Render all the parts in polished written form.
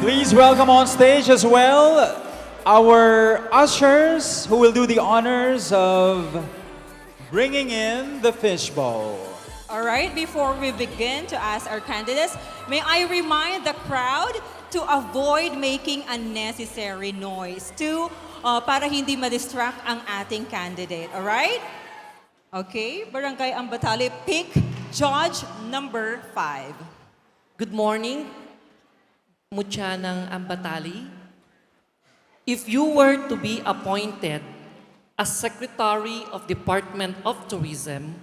Please welcome on stage as well our ushers who will do the honors of bringing in the fishbowl. All right, before we begin to ask our candidates, may I remind the crowd to avoid making unnecessary noise para hindi ma-distract ang ating candidate. All right? Okay, Barangay Ambatali, pick judge number 5. Good morning, Mutya ng Ambatali. If you were to be appointed as Secretary of Department of Tourism,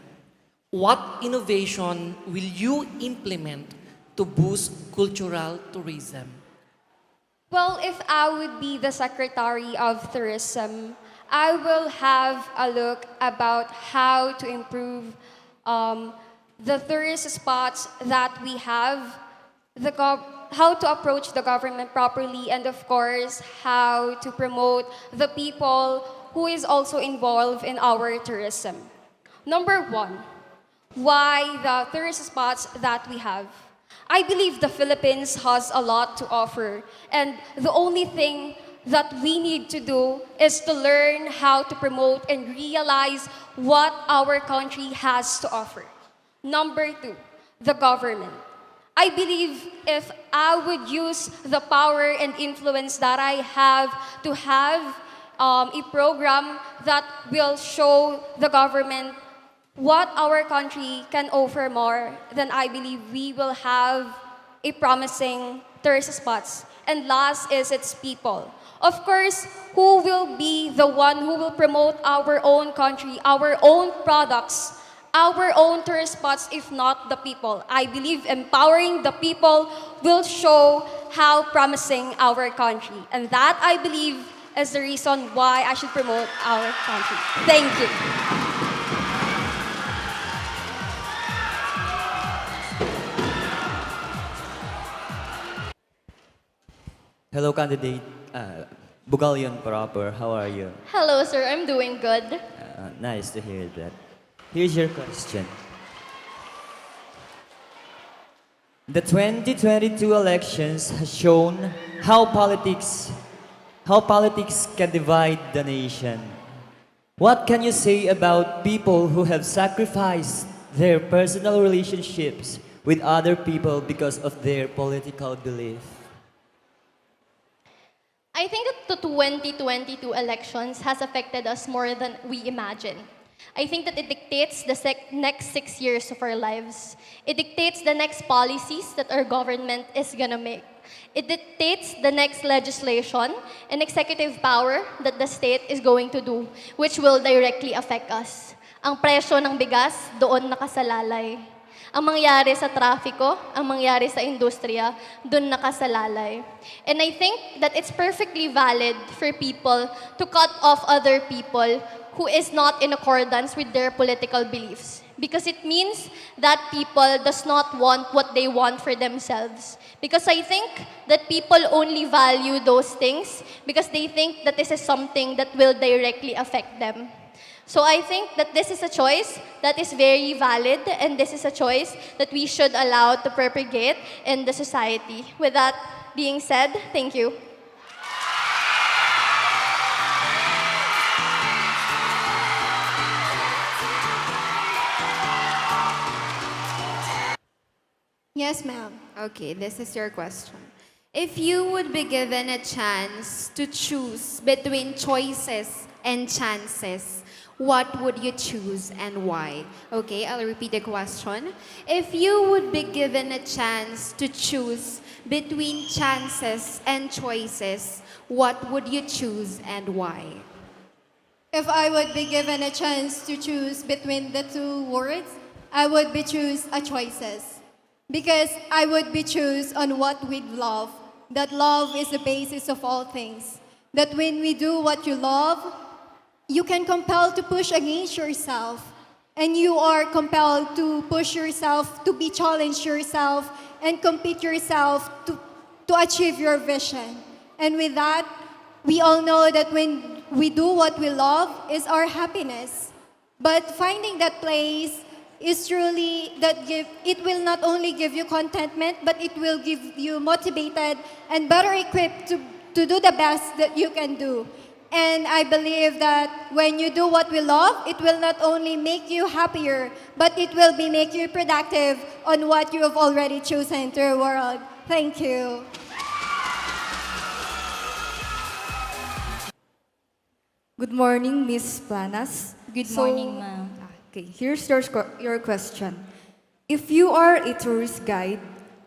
what innovation will you implement to boost cultural tourism? Well, if I would be the Secretary of Tourism, I will have a look about how to improve the tourist spots that we have, how to approach the government properly, and of course, how to promote the people who is also involved in our tourism. Number 1, why the tourist spots that we have? I believe the Philippines has a lot to offer, and the only thing that we need to do is to learn how to promote and realize what our country has to offer. Number 2, the government. I believe if I would use the power and influence that I have to have a program that will show the government what our country can offer more, then I believe we will have a promising tourist spots. And last is its people. Of course, who will be the one who will promote our own country, our own products, our own tourist spots, if not the people? I believe empowering the people will show how promising our country. And that, I believe, is the reason why I should promote our country. Thank you. Hello, candidate. Bugalyon proper, how are you? Hello, sir. I'm doing good. Nice to hear that. Here's your question. The 2022 elections has shown how politics can divide the nation. What can you say about people who have sacrificed their personal relationships with other people because of their political belief? I think that the 2022 elections has affected us more than we imagine. I think that it dictates the next 6 years of our lives. It dictates the next policies that our government is gonna make. It dictates the next legislation and executive power that the state is going to do, which will directly affect us. Ang presyo ng bigas, doon nakasalalay. Ang mangyari sa trafiko, ang mangyari sa industriya, doon nakasalalay. And I think that it's perfectly valid for people to cut off other people who is not in accordance with their political beliefs. Because it means that people does not want what they want for themselves. Because I think that people only value those things because they think that this is something that will directly affect them. So I think that this is a choice that is very valid, and this is a choice that we should allow to propagate in the society. With that being said, thank you. Yes, ma'am. Okay, this is your question. If you would be given a chance to choose between choices and chances, what would you choose and why? Okay, I'll repeat the question. If you would be given a chance to choose between chances and choices, what would you choose and why? If I would be given a chance to choose between the two words, I would be choose a choices. Because I would be choose on what we love. That love is the basis of all things. That when we do what you love, you can compel to push against yourself. And you are compelled to push yourself, to be challenged yourself, and compete yourself to achieve your vision. And with that, we all know that when we do what we love is our happiness. But finding that place is truly it will not only give you contentment, but it will give you motivated and better equipped to do the best that you can do. And I believe that when you do what we love, it will not only make you happier, but it will be make you productive on what you have already chosen to your world. Thank you. Good morning, Miss Planas. Good morning, ma'am. Okay, here's your question. If you are a tourist guide,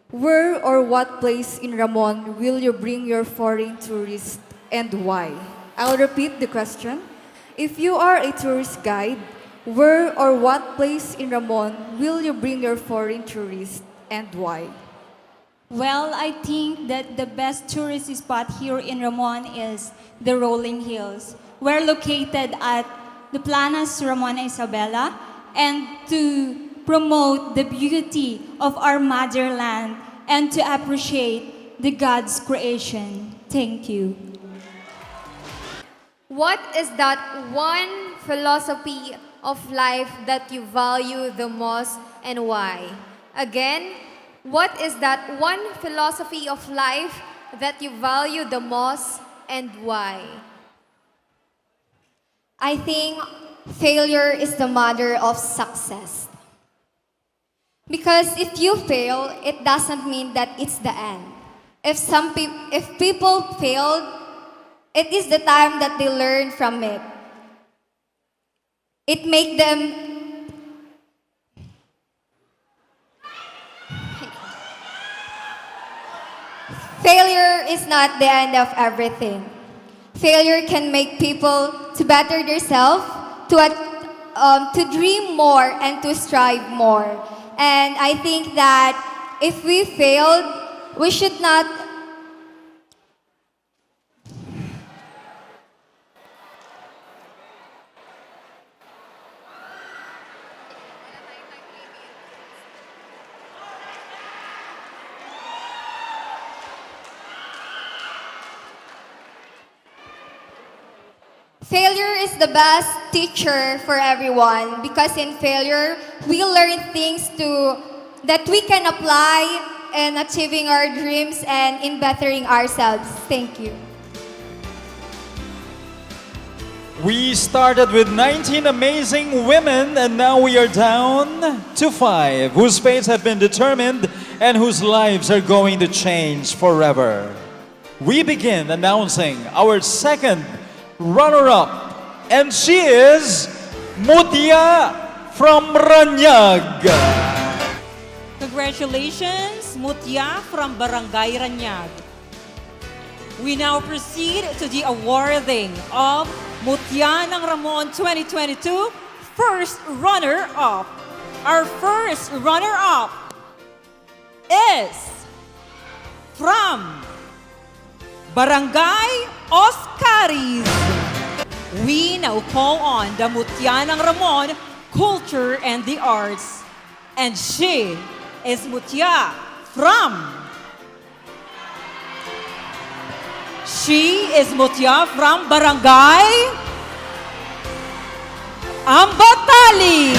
where or what place in Ramon will you bring your foreign tourists and why? I'll repeat the question. If you are a tourist guide, where or what place in Ramon will you bring your foreign tourists and why? Well, I think that the best tourist spot here in Ramon is the Rolling Hills. We're located at the Planas Ramon Isabela, and to promote the beauty of our motherland and to appreciate the God's creation. Thank you. What is that one philosophy of life that you value the most and why? Again, what is that one philosophy of life that you value the most and why? I think failure is the mother of success. Because if you fail, it doesn't mean that it's the end. If people failed, it is the time that they learn from it. It make them failure is not the end of everything. Failure can make people to better themselves, to dream more and to strive more. And I think that if we failed, we should not Failure is the best teacher for everyone because in failure, we learn things that we can apply in achieving our dreams and in bettering ourselves. Thank you. We started with 19 amazing women and now we are down to 5 whose fates have been determined and whose lives are going to change forever. We begin announcing our second runner-up, and she is Mutya from Ranyag. Congratulations, Mutya from Barangay Ranyag. We now proceed to the awarding of Mutya ng Ramon 2022 first runner-up. Our first runner-up is from Barangay Oscaris. We now call on the Mutya ng Ramon Culture and the Arts. And she is Mutya from Barangay Ambatali.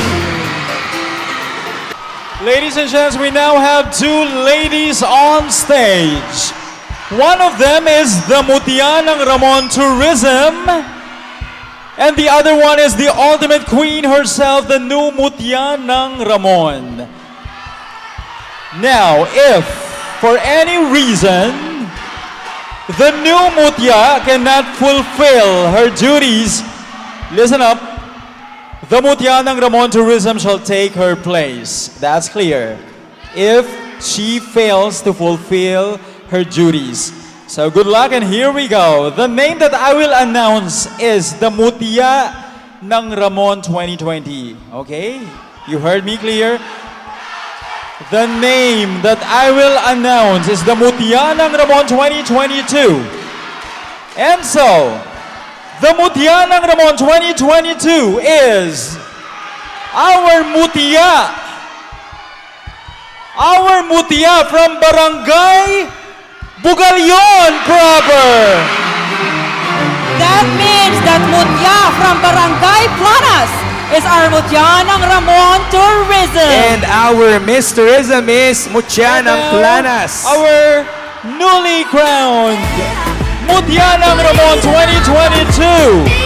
Ladies and gents, we now have 2 ladies on stage. One of them is the Mutya ng Ramon Tourism, and the other one is the ultimate queen herself, the new Mutya ng Ramon. Now, if for any reason the new Mutya cannot fulfill her duties, listen up, the Mutya ng Ramon Tourism shall take her place. That's clear. If she fails to fulfill her duties. So good luck and here we go. The name that I will announce is the Mutya ng Ramon 2020. Okay? You heard me clear? The name that I will announce is the Mutya ng Ramon 2022. And so, the Mutya ng Ramon 2022 is our Mutya from Barangay Bugalyon proper. That means that Mutya from Barangay Planas is our Mutya ng Ramon Tourism. And our Miss Tourism is Mutya ng Planas. Our newly crowned Mutya ng Ramon 2022.